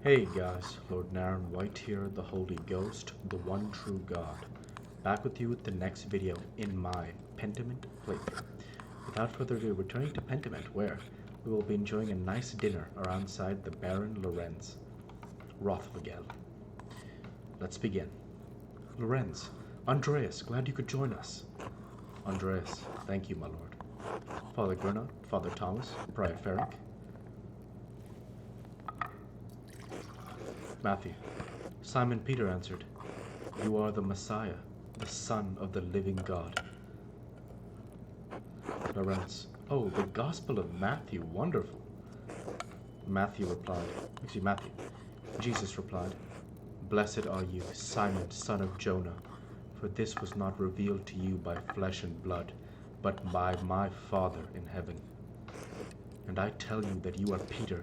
Hey guys, Lord Naren White here, the Holy Ghost, the one true God. Back with you with the next video in my Pentiment playthrough. Without further ado, returning to Pentiment, where we will be enjoying a nice dinner aroundside the Baron Lorenz Rothvogel. Let's begin. Lorenz, Andreas, glad you could join us. Andreas, thank you, my lord. Father Gernot, Father Thomas, Prior Ferric. Matthew. Simon Peter answered, You are the Messiah, the Son of the living God. Lorenz. Oh, the Gospel of Matthew, wonderful. Matthew. Jesus replied, Blessed are you, Simon, son of Jonah, for this was not revealed to you by flesh and blood, but by my Father in heaven. And I tell you that you are Peter,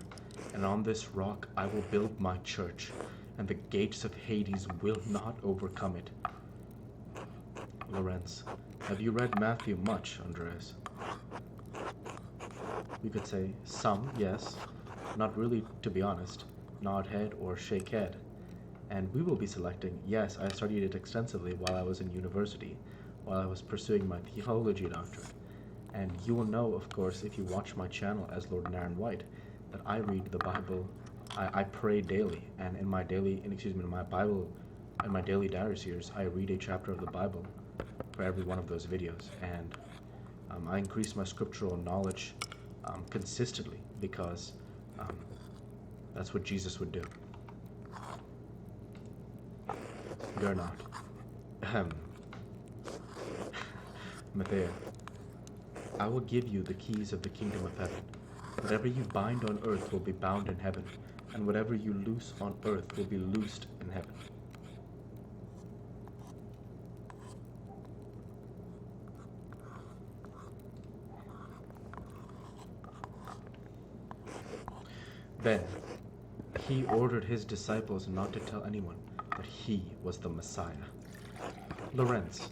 and on this rock I will build my church, and the gates of Hades will not overcome it. Lorenz. Have you read Matthew much, Andreas? We could say some, yes. Not really, to be honest. Nod head or shake head. And we will be selecting, yes, I studied it extensively while I was in university, while I was pursuing my theology doctorate. And you will know, of course, if you watch my channel as Lord Naren White, that I read the Bible. I pray daily, and in my daily diary series, I read a chapter of the Bible for every one of those videos, and I increase my scriptural knowledge consistently because that's what Jesus would do. Gernot. Matthias. I will give you the keys of the kingdom of heaven. Whatever you bind on earth will be bound in heaven, and whatever you loose on earth will be loosed in heaven. Then he ordered his disciples not to tell anyone that he was the Messiah. Lorenz,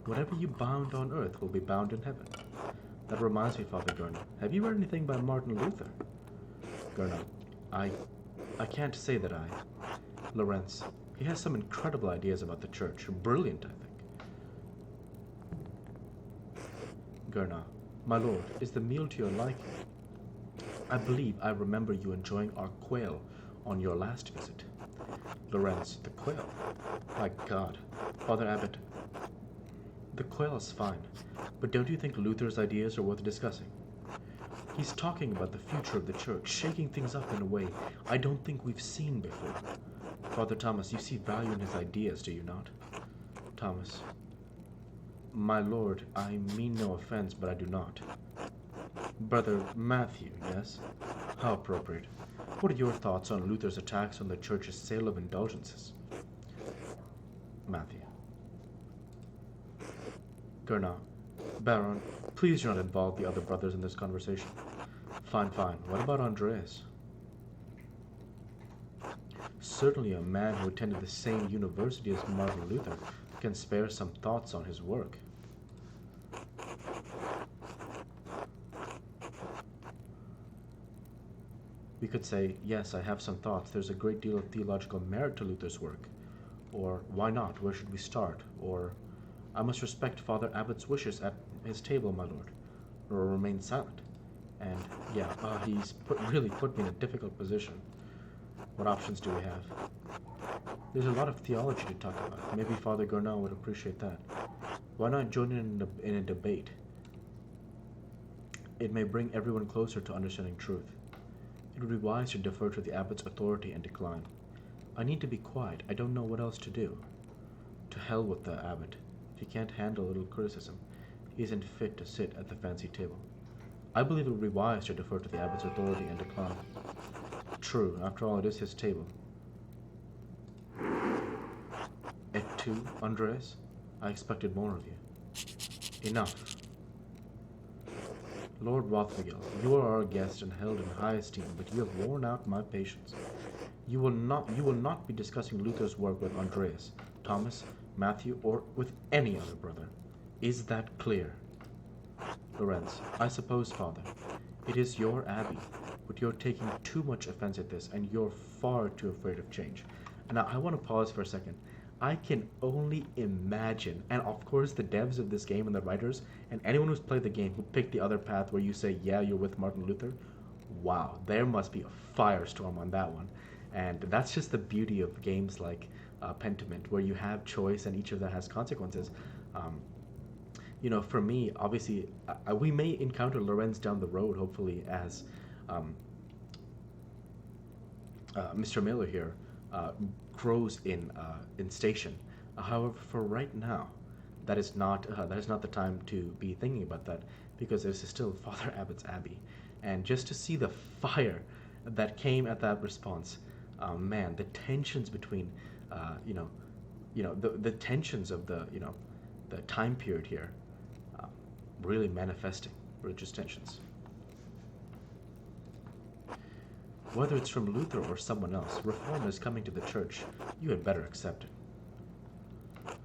whatever you bound on earth will be bound in heaven. That reminds me, Father Gernot, have you read anything by Martin Luther? Gernot, I can't say that I. Lorenz, he has some incredible ideas about the church. Brilliant, I think. Gernot, my lord, is the meal to your liking? I believe I remember you enjoying our quail on your last visit. Lorenz, the quail? My God. Father Abbot, the quail is fine, but don't you think Luther's ideas are worth discussing? He's talking about the future of the church, shaking things up in a way I don't think we've seen before. Father Thomas, you see value in his ideas, do you not? Thomas. My lord, I mean no offense, but I do not. Brother Matthew, yes? How appropriate. What are your thoughts on Luther's attacks on the church's sale of indulgences? Matthew. Gernot. Baron, please do not involve the other brothers in this conversation. Fine. What about Andreas? Certainly a man who attended the same university as Martin Luther can spare some thoughts on his work. We could say, yes, I have some thoughts. There's a great deal of theological merit to Luther's work. Or, why not? Where should we start? Or, I must respect Father Abbot's wishes at his table, my lord, or remain silent. And, yeah, he's really put me in a difficult position. What options do we have? There's a lot of theology to talk about. Maybe Father Gernot would appreciate that. Why not join in a debate? It may bring everyone closer to understanding truth. It would be wise to defer to the abbot's authority and decline. I need to be quiet. I don't know what else to do. To hell with the abbot. If he can't handle a little criticism, he isn't fit to sit at the fancy table. I believe it would be wise to defer to the abbot's authority and decline. True, after all, it is his table. Et tu, Andreas? I expected more of you. Enough. Lord Rothvogel, you are our guest and held in high esteem, but you have worn out my patience. You will not be discussing Luther's work with Andreas, Thomas, Matthew, or with any other brother. Is that clear? Lorenz, I suppose, Father. It is your abbey. but you're taking too much offense at this, and you're far too afraid of change. And now I want to pause for a second. I can only imagine, and of course the devs of this game and the writers, and anyone who's played the game who picked the other path where you say, yeah, you're with Martin Luther, wow, there must be a firestorm on that one. And that's just the beauty of games like Pentiment, where you have choice and each of that has consequences. Um, for me, obviously, we may encounter Lorenz down the road, hopefully, as um, Mr. Miller here grows in station. However, for right now, that is not the time to be thinking about that because this is still Father Abbott's Abbey, and just to see the fire that came at that response, man, the tensions between, the tensions of the time period here, really manifesting religious tensions. Whether it's from Luther or someone else, reform is coming to the church. You had better accept it.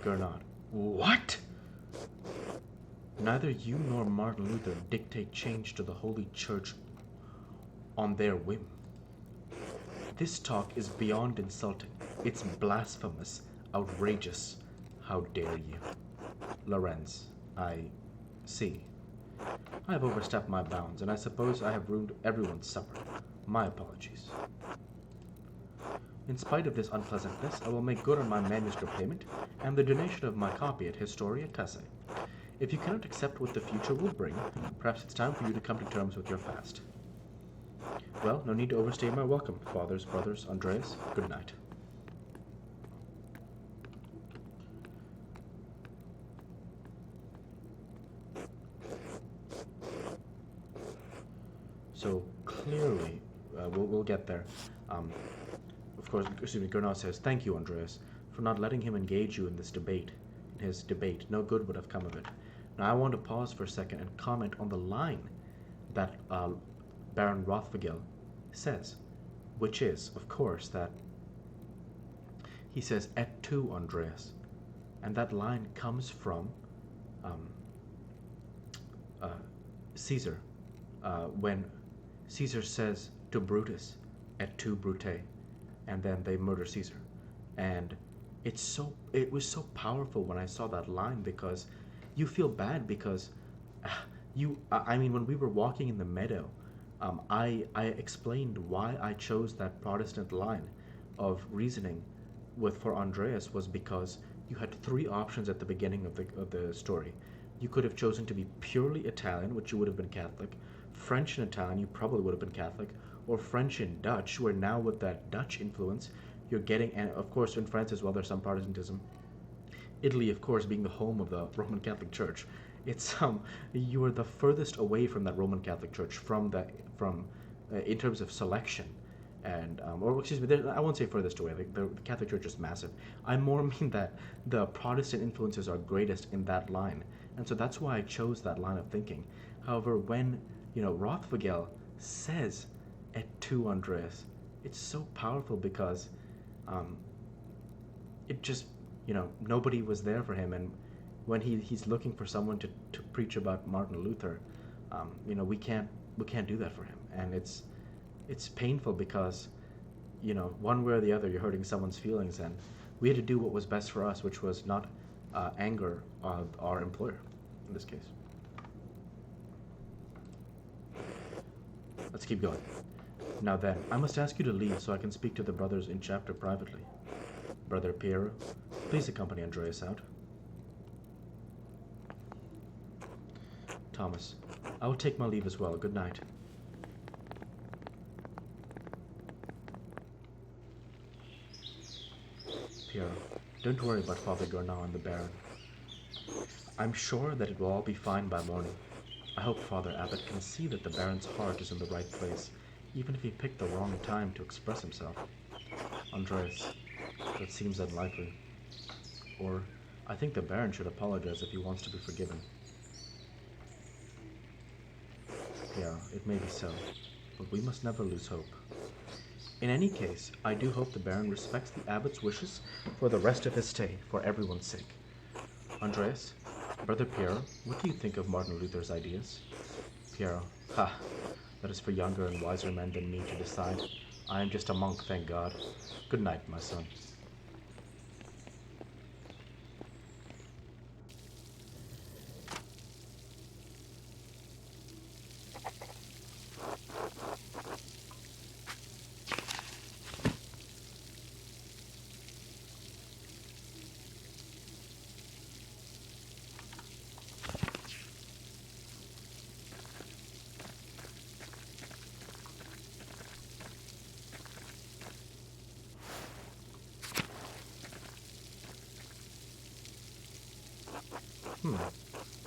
Gernot. What? Neither you nor Martin Luther dictate change to the Holy Church on their whim. This talk is beyond insulting. It's blasphemous, outrageous. How dare you? Lorenz, I see. I have overstepped my bounds, and I suppose I have ruined everyone's supper. My apologies. In spite of this unpleasantness, I will make good on my manuscript payment and the donation of my copy at Historia Tesse. If you cannot accept what the future will bring, perhaps it's time for you to come to terms with your fast. Well, no need to overstay my welcome, fathers, brothers, Andreas. Good night. So clearly, we'll get there. Of course, Gernot says, "Thank you, Andreas, for not letting him engage you in this debate. In his debate, no good would have come of it." Now, I want to pause for a second and comment on the line that Baron Rothvigel says, which is, of course, that he says, "Et tu, Andreas," and that line comes from Caesar, when Caesar says to Brutus, "Et tu, Brute," and then they murder Caesar. And it was so powerful when I saw that line, because you feel bad because when we were walking in the meadow, I explained why I chose that Protestant line of reasoning for Andreas was because you had three options at the beginning of the story. You could have chosen to be purely Italian, which you would have been Catholic. French and Italian, you probably would have been Catholic. Or French and Dutch, where now with that Dutch influence, you're getting, and of course in France as well, there's some Protestantism. Italy, of course, being the home of the Roman Catholic Church, it's you are the furthest away from that Roman Catholic Church in terms of selection, and or excuse me, I won't say furthest away. The Catholic Church is massive. I more mean that the Protestant influences are greatest in that line, and so that's why I chose that line of thinking. However, when Rothvigel says "Et tu, Andreas," it's so powerful because it just nobody was there for him, and when he's looking for someone to preach about Martin Luther, we can't do that for him, and it's painful because one way or the other you're hurting someone's feelings, and we had to do what was best for us, which was not anger our employer in this case. Let's keep going. Now then, I must ask you to leave so I can speak to the brothers in chapter privately. Brother Piero, please accompany Andreas out. Thomas, I will take my leave as well. Good night. Piero, don't worry about Father Gernot and the Baron. I'm sure that it will all be fine by morning. I hope Father Abbot can see that the Baron's heart is in the right place, even if he picked the wrong time to express himself. Andreas, that seems unlikely. Or, I think the Baron should apologize if he wants to be forgiven. Yeah, it may be so, but we must never lose hope. In any case, I do hope the Baron respects the Abbot's wishes for the rest of his stay, for everyone's sake. Andreas, Brother Piero, what do you think of Martin Luther's ideas? Piero, That is for younger and wiser men than me to decide. I am just a monk, thank God. Good night, my son.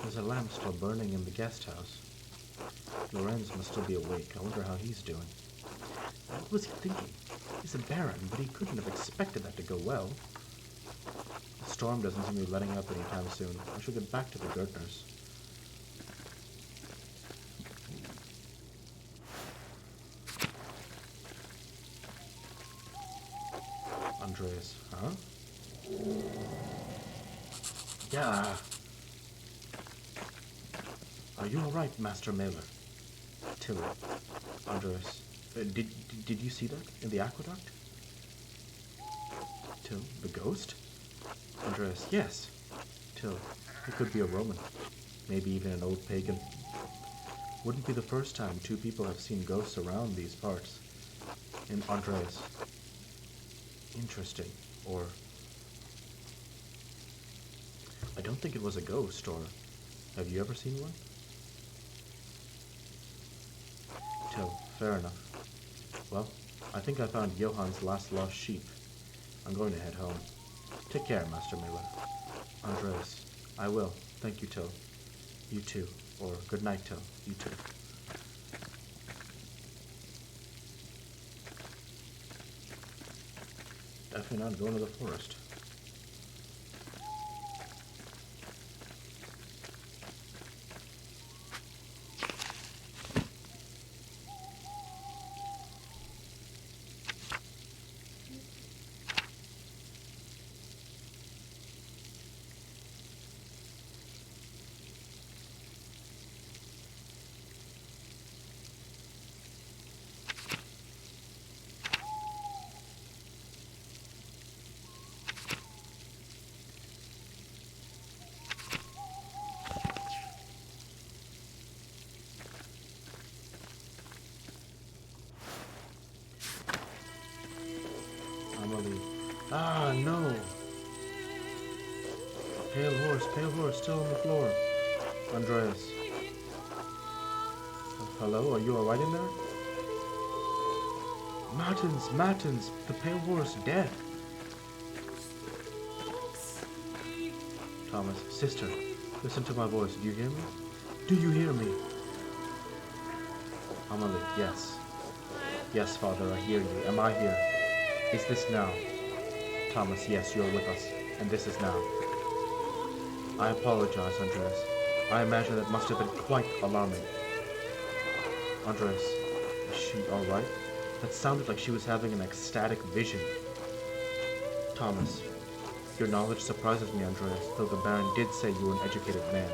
There's a lamp still burning in the guest house. Lorenz must still be awake. I wonder how he's doing. What was he thinking? He's a baron, but he couldn't have expected that to go well. The storm doesn't seem to be letting up anytime soon. I should get back to the Gertners. Andreas, huh? Yeah. Are you all right, Master Mailer? Tilly. Andreas. Did you see that in the aqueduct? Till, the ghost? Andreas. Yes. Till, it could be a Roman. Maybe even an old pagan. Wouldn't be the first time two people have seen ghosts around these parts. And Andreas. Interesting. Or I don't think it was a ghost, or have you ever seen one? Till, fair enough. Well, I think I found Johann's last lost sheep. I'm going to head home. Take care, Master Miller. Andreas, I will. Thank you, Till. You too. Or good night, Till. You too. Definitely not going to the forest. Ah, no! Pale horse, still on the floor. Andreas. Hello, are you alright in there? Martins, the pale horse, dead. Thomas, sister, listen to my voice, do you hear me? Do you hear me? Amelie, yes. Yes, father, I hear you. Am I here? Is this now? Thomas, yes, you are with us, and this is now. I apologize, Andreas. I imagine that must have been quite alarming. Andreas, is she alright? That sounded like she was having an ecstatic vision. Thomas, your knowledge surprises me, Andreas, though the Baron did say you were an educated man.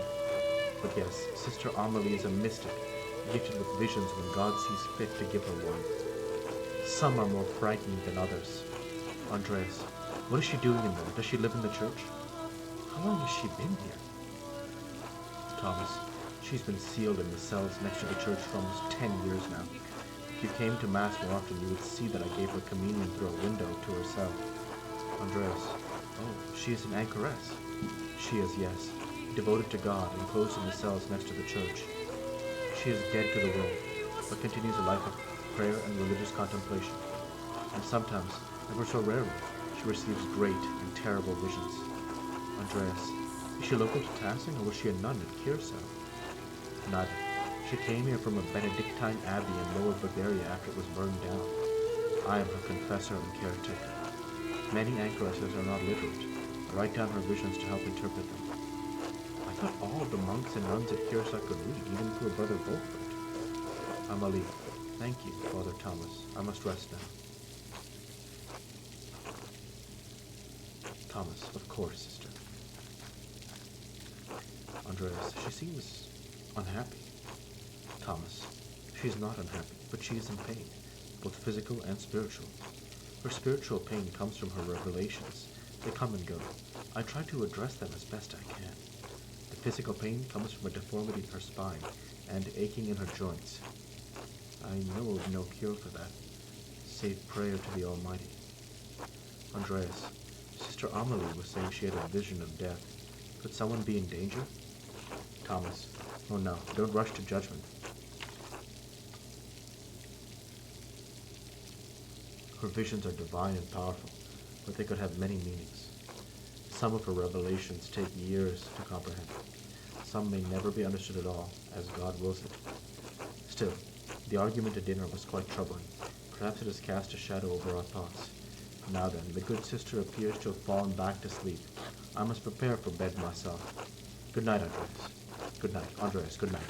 But yes, Sister Amelie is a mystic, gifted with visions when God sees fit to give her one. Some are more frightening than others. Andreas, what is she doing in there? Does she live in the church? How long has she been here? Thomas, she's been sealed in the cells next to the church for almost 10 years now. If you came to Mass more often, you would see that I gave her communion through a window to her cell. Andreas, oh, she is an anchoress. She is, yes, devoted to God and closed in the cells next to the church. She is dead to the world, but continues a life of prayer and religious contemplation. And sometimes, ever so rarely, she receives great and terrible visions. Andreas, is she local to Tassing, or was she a nun at Kiersau? Neither. She came here from a Benedictine abbey in Lower Bavaria after it was burned down. I am her confessor and caretaker. Many anchoresses are not literate. I write down her visions to help interpret them. I thought all of the monks and nuns at Kiersau could read, even to her brother Wolfert. Amelie, thank you, Father Thomas. I must rest now. Thomas, of course, sister. Andreas, she seems unhappy. Thomas, She is not unhappy, but she is in pain, both physical and spiritual. Her spiritual pain comes from her revelations. They come and go. I try to address them as best I can. The physical pain comes from a deformity in her spine and aching in her joints. I know of no cure for that, save prayer to the Almighty. Andreas, Sister Amelie was saying she had a vision of death. Could someone be in danger? Thomas, oh no, don't rush to judgment. Her visions are divine and powerful, but they could have many meanings. Some of her revelations take years to comprehend. Some may never be understood at all, as God wills it. Still, the argument at dinner was quite troubling. Perhaps it has cast a shadow over our thoughts. Now then, the good sister appears to have fallen back to sleep. I must prepare for bed myself. Good night, Andreas. Good night, Andreas. Good night.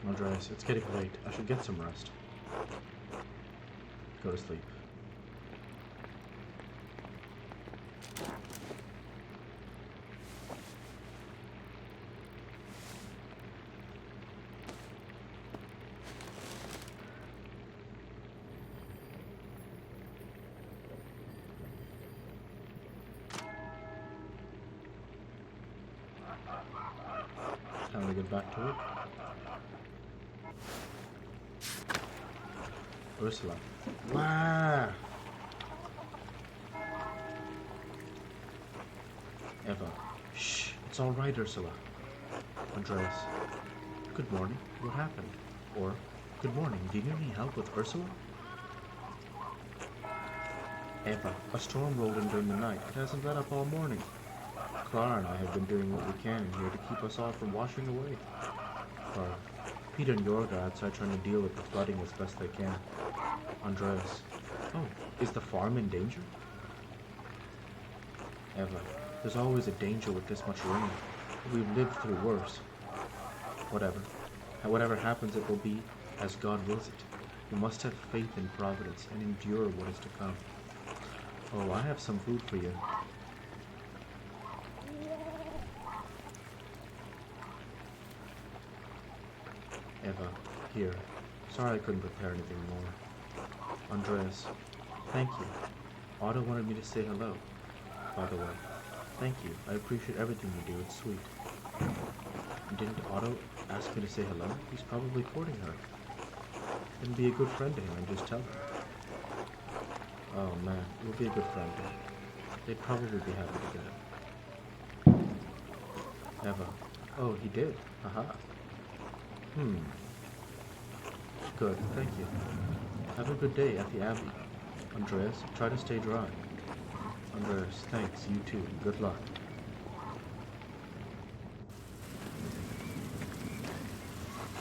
Andreas, it's getting late. I should get some rest. Go to sleep. Time to get back to it. Ursula. Wah! Eva. Shh, it's all right, Ursula. Andreas. Good morning. What happened? Or, good morning. Do you need any help with Ursula? Eva. A storm rolled in during the night. It hasn't let up all morning. Clara and I have been doing what we can in here to keep us all from washing away. Clara. Peter and Jorg are outside trying to deal with the flooding as best they can. Andreas. Oh, is the farm in danger? Eva. There's always a danger with this much rain. We've lived through worse. Whatever. Whatever happens, it will be as God wills it. We must have faith in Providence and endure what is to come. Oh, I have some food for you. Eva, here. Sorry I couldn't prepare anything more. Andreas, thank you. Otto wanted me to say hello, by the way. Thank you. I appreciate everything you do. It's sweet. Didn't Otto ask me to say hello? He's probably courting her. Then be a good friend to him and just tell her. Oh man, you'll be a good friend to him. They'd probably be happy to get it. Eva. Oh, he did. Haha. Good, thank you. Have a good day at the Abbey. Andreas, try to stay dry. Andreas, thanks, you too. Good luck.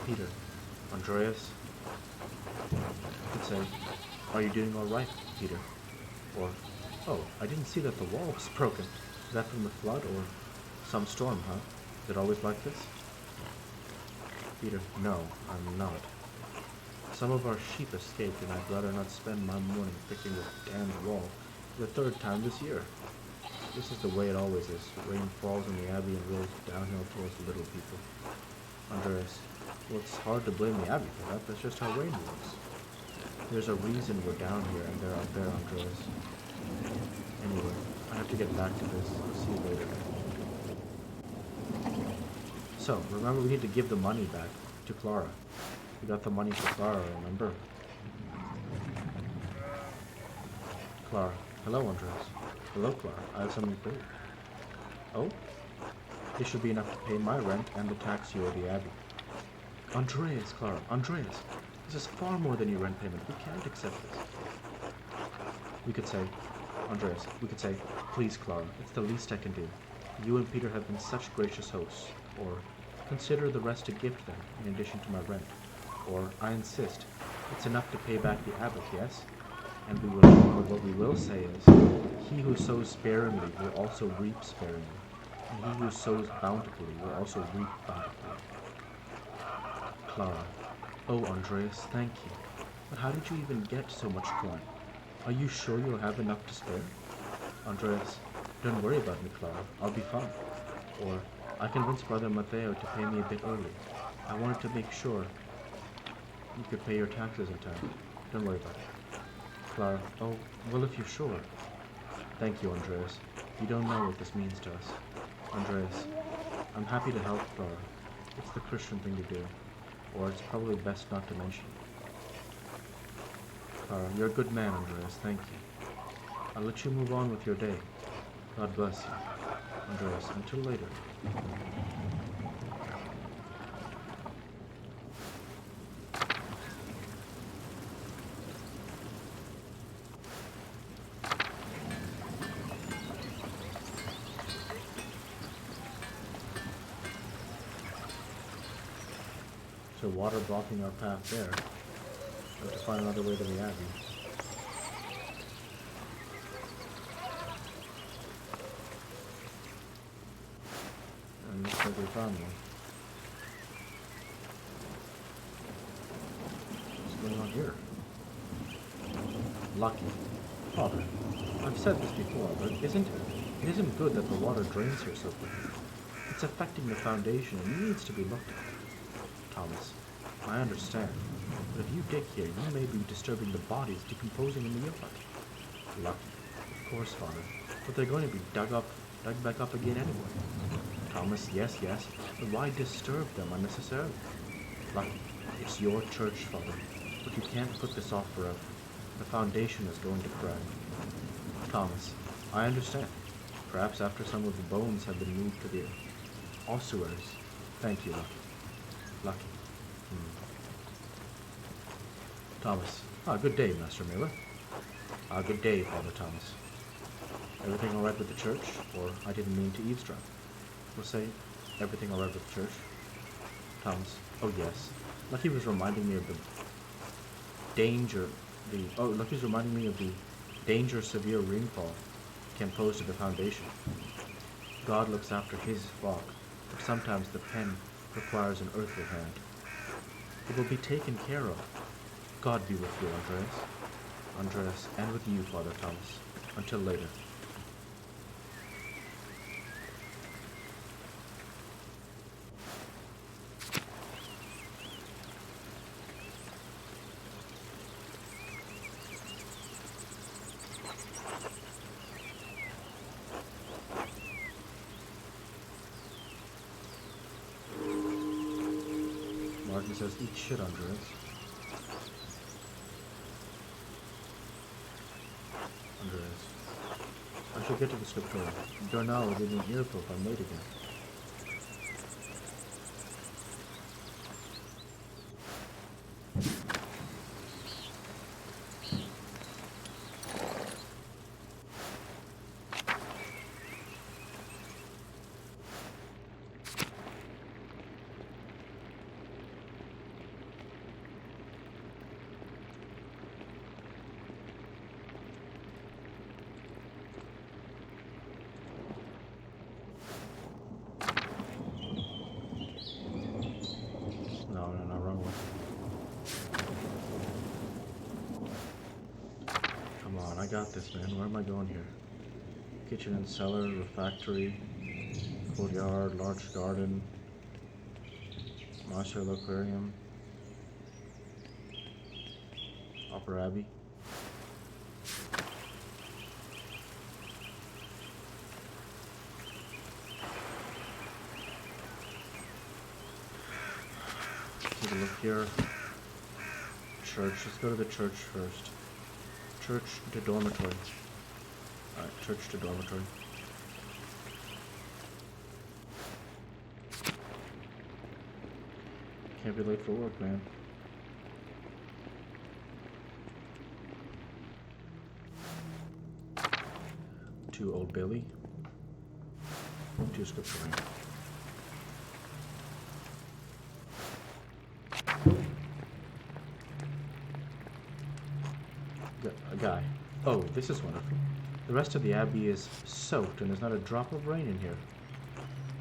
Peter. Andreas. Could say, are you doing alright, Peter? Or, oh, I didn't see that the wall was broken. Is that from the flood or some storm, huh? Is it always like this? Peter, no, I'm not. Some of our sheep escaped, and I'd rather not spend my morning fixing this damned wall for the third time this year. This is the way it always is. Rain falls in the Abbey and rolls downhill towards the little people. Andreas, well, it's hard to blame the Abbey for that. That's just how rain works. There's a reason we're down here, and they're out there, Andreas. Anyway, I have to get back to this. I'll see you later. So, remember we need to give the money back to Clara. We got the money for Clara, remember? Clara. Hello, Andres. Hello, Clara. I have something for you. Oh? This should be enough to pay my rent and the tax you owe the Abbey. Andreas, Clara. Andreas. This is far more than your rent payment. We can't accept this. We could say, Andreas, we could say, please, Clara, it's the least I can do. You and Peter have been such gracious hosts. Or, consider the rest a gift then, in addition to my rent. Or, I insist, it's enough to pay back the abbot, yes? And what we will say is, he who sows sparingly will also reap sparingly, and he who sows bountifully will also reap bountifully. Clara. Oh, Andreas, thank you. But how did you even get so much coin? Are you sure you'll have enough to spare? Andreas, don't worry about me, Clara. I'll be fine. Or, I convinced Brother Matteo to pay me a bit early. I wanted to make sure you could pay your taxes in time. Don't worry about it. Clara, oh, well, if you're sure. Thank you, Andreas. You don't know what this means to us. Andreas, I'm happy to help Clara. It's the Christian thing to do. Or it's probably best not to mention. Clara, you're a good man, Andreas. Thank you. I'll let you move on with your day. God bless you. Andreas, until later. So water blocking our path there. We have to find another way to the Abbey. And looks like we found one. What's going on here? Lucky. Father, I've said this before, but it isn't good that the water drains here so quickly. It's affecting the foundation and needs to be looked at. Thomas, I understand, but if you dig here, you may be disturbing the bodies decomposing in the yard. Lucky. Of course, Father, but they're going to be dug back up again anyway. Thomas, yes, but why disturb them unnecessarily? Lucky, it's your church, Father, but you can't put this off forever. The foundation is going to crack. Thomas, I understand. Perhaps after some of the bones have been moved to the ossuaries. Thank you, Lucky. Lucky. Thomas. Good day, Master Miller. Good day, Father Thomas. Everything all right with the church? Or I didn't mean to eavesdrop. We'll say, everything all right with the church? Thomas. Oh, yes. Lucky was reminding me of the Lucky's reminding me of the danger severe rainfall can pose to the foundation. God looks after his flock, but sometimes the pen requires an earthly hand. It will be taken care of. God be with you, Andreas. Andreas, and with you, Father Thomas. Until later. Martin says, eat shit, Andreas. Andreas. I should get to the scriptura. Darnell will give me an earful if I'm late again. No, wrong one. Come on, I got this, man. Where am I going here? Kitchen and cellar, refectory, courtyard, large garden, martial aquarium, Upper Abbey. Take a look here. Church. Let's go to the church first. Church to dormitory. Alright, church to dormitory. Can't be late for work, man. To Old Bailey. To Scriptorium. A guy. Oh, this is wonderful. The rest of the abbey is soaked and there's not a drop of rain in here.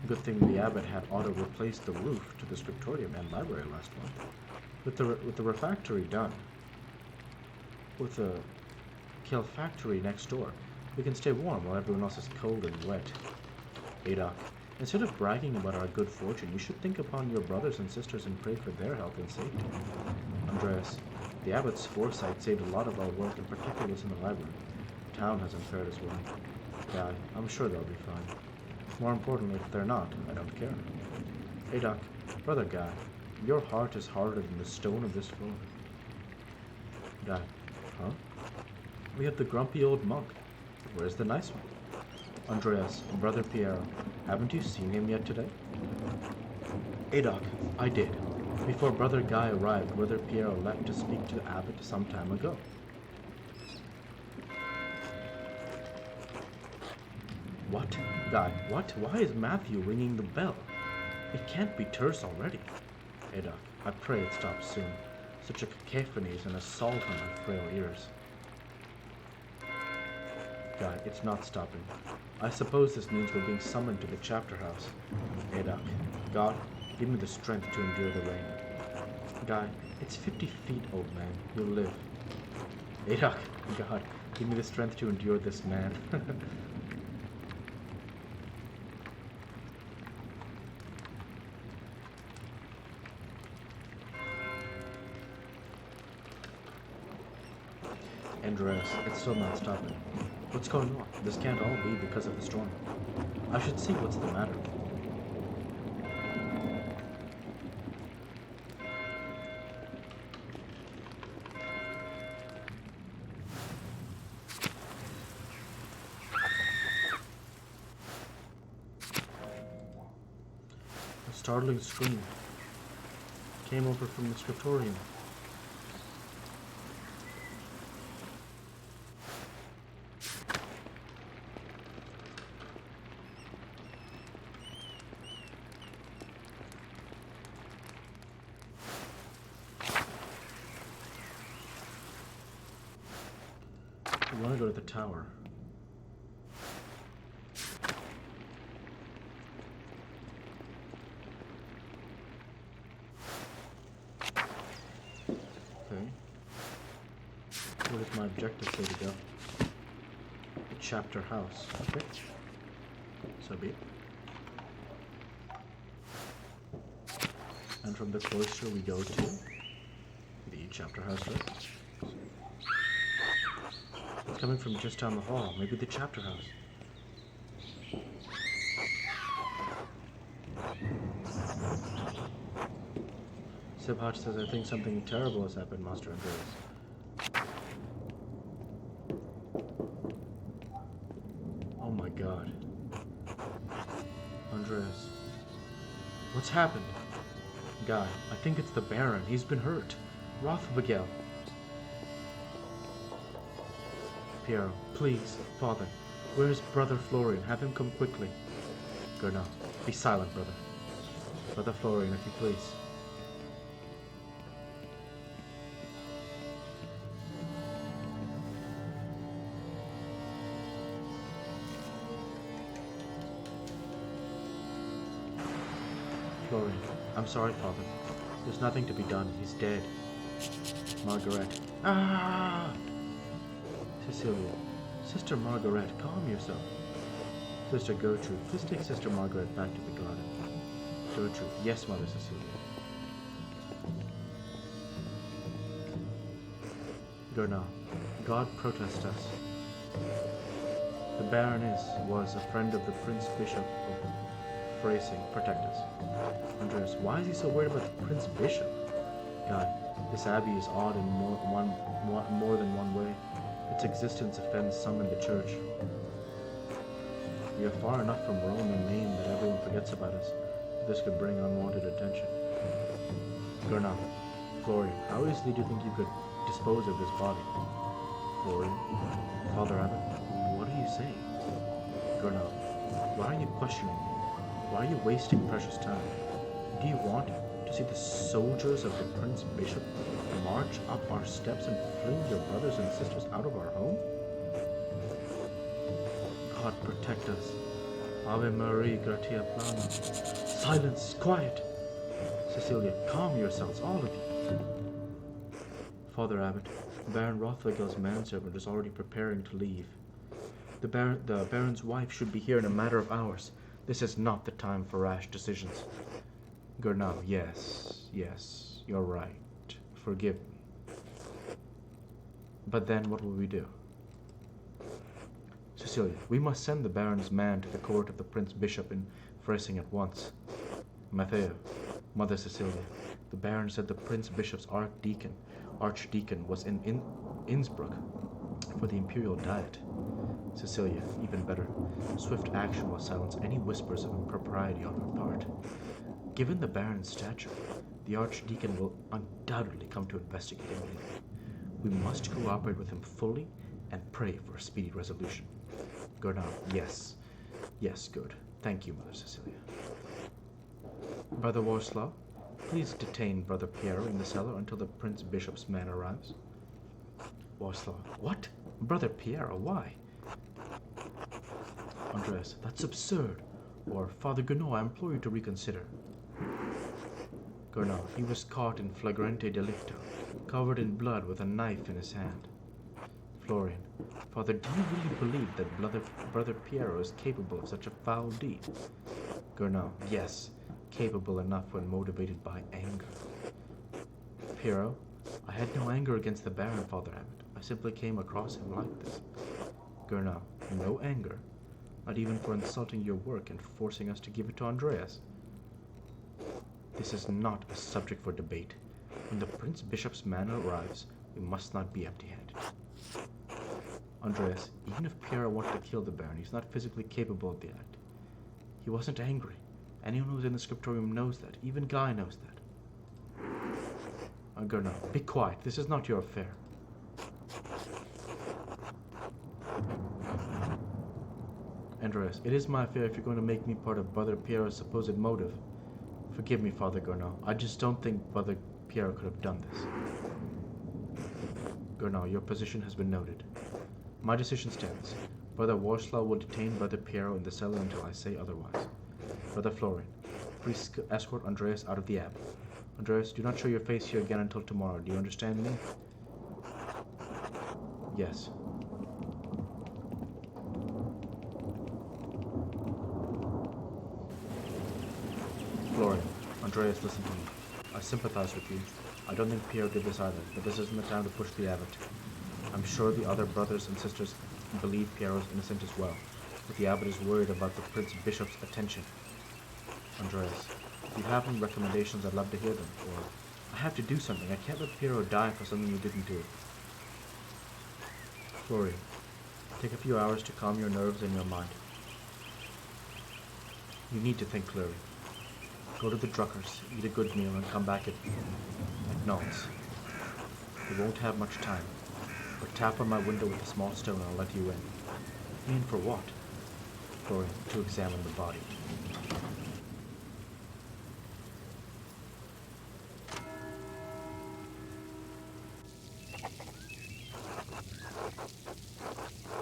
Good thing the abbot had auto replaced the roof to the scriptorium and library last month. With the refectory done, with the calefactory next door, we can stay warm while everyone else is cold and wet. Ada, instead of bragging about our good fortune, you should think upon your brothers and sisters and pray for their health and safety. Andreas, the abbot's foresight saved a lot of our work, in particular in the library. The town hasn't fared as well. Yeah, I'm sure they'll be fine. More importantly, if they're not, I don't care. Hey Doc, brother Guy, your heart is harder than the stone of this floor. Guy, huh? We have the grumpy old monk. Where's the nice one? Andreas, brother Piero, haven't you seen him yet today? Hey Doc, I did. Before brother Guy arrived, brother Piero left to speak to the abbot some time ago. What? Guy, what? Why is Matthew ringing the bell? It can't be terse already. Hey Doc, I pray it stops soon. Such a cacophony is an assault on my frail ears. Guy, it's not stopping. I suppose this means we're being summoned to the chapter house. Hey Doc, God, give me the strength to endure the rain. Guy, it's 50 feet, old man. You'll live. Hey Doc, God, give me the strength to endure this man. Andreas, it's still not stopping. What's going on? This can't all be because of the storm. I should see what's the matter. A startling scream came over from the scriptorium. I want to go to the tower. Okay. Where does my objective say to go? The chapter house. Okay. So be it. And from the cloister we go to the chapter house, right? It's coming from just down the hall. Maybe the chapter house. Sibhach says, I think something terrible has happened, Master Andreas. Oh my god. Andreas. What's happened? Guy, I think it's the Baron. He's been hurt. Rothbagel. Piero, please, Father. Where is Brother Florian? Have him come quickly. Gernot, be silent, brother. Brother Florian, if you please. Florian, I'm sorry, Father. There's nothing to be done. He's dead. Margaret. Ah! Cecilia. Sister Margaret, calm yourself. Sister Gertrude, please take Sister Margaret back to the garden. Gertrude. Yes, Mother Cecilia. Gernot. God protest us. The Baroness was a friend of the Prince Bishop of Freising. Protect us. Andreas, why is he so worried about the Prince Bishop? Guy, this abbey is odd in more than one way. Its existence offends some in the church. We are far enough from Rome and Maine that everyone forgets about us. This could bring unwanted attention. Gurnau, Florian, how easily do you think you could dispose of this body? Florian, Father Abbot, what are you saying? Gurnau, why are you questioning me? Why are you wasting precious time? Do you want to see the soldiers of the Prince Bishop march up our steps and fling your brothers and sisters out of our home? God protect us. Ave Maria gratia plena. Silence, quiet. Cecilia, calm yourselves, all of you. Father Abbot, Baron Rothwegel's manservant is already preparing to leave. The Baron's wife should be here in a matter of hours. This is not the time for rash decisions. Gurnau, yes, you're right. Forgive me. But then what will we do? Cecilia, we must send the Baron's man to the court of the Prince Bishop in Freising at once. Matteo, Mother Cecilia, the Baron said the Prince Bishop's archdeacon was in Innsbruck for the imperial diet. Cecilia, even better, swift action will silence any whispers of impropriety on her part. Given the Baron's stature, the archdeacon will undoubtedly come to investigate immediately. We must cooperate with him fully and pray for a speedy resolution. Gurnau, yes, good. Thank you, Mother Cecilia. Brother Warslaw, please detain Brother Piero in the cellar until the Prince Bishop's man arrives. Warslaw, what? Brother Piero, why? Andreas, that's absurd. Or, Father Gurnau, I implore you to reconsider. Gurnau, he was caught in flagrante delicto, covered in blood with a knife in his hand. Florian, Father, do you really believe that Brother Piero is capable of such a foul deed? Gurnau, yes, capable enough when motivated by anger. Piero, I had no anger against the Baron, Father Abbot. I simply came across him like this. Gurnau, no anger? Not even for insulting your work and forcing us to give it to Andreas? This is not a subject for debate. When the Prince Bishop's man arrives, we must not be empty-handed. Andreas, even if Piero wanted to kill the Baron, he's not physically capable of the act. He wasn't angry. Anyone who's in the scriptorium knows that. Even Guy knows that. Gurnau, be quiet. This is not your affair. Andreas, it is my affair if you're going to make me part of Brother Piero's supposed motive. Forgive me, Father Gurnau. I just don't think Brother Piero could have done this. Gurnau, your position has been noted. My decision stands. Brother Warslaw will detain Brother Piero in the cellar until I say otherwise. Brother Florian, please escort Andreas out of the abbey. Andreas, do not show your face here again until tomorrow. Do you understand me? Yes. Florian, Andreas, listen to me. I sympathize with you. I don't think Piero did this either, but this isn't the time to push the abbot. I'm sure the other brothers and sisters believe Piero's innocent as well, but the abbot is worried about the Prince Bishop's attention. Andreas, if you have any recommendations, I'd love to hear them, or I have to do something. I can't let Piero die for something he didn't do. Florian, take a few hours to calm your nerves and your mind. You need to think clearly. Go to the Druckers, eat a good meal, and come back at Nantes. You won't have much time, but tap on my window with a small stone and I'll let you in. In for what? Florian, to examine the body.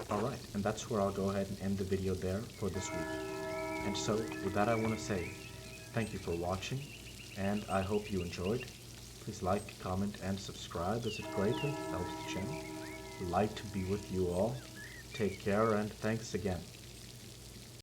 Alright, and that's where I'll go ahead and end the video there for this week. And so, with that I want to say, thank you for watching, and I hope you enjoyed. Please like, comment, and subscribe as it greatly helps the channel. Light be with you all. Take care, and thanks again.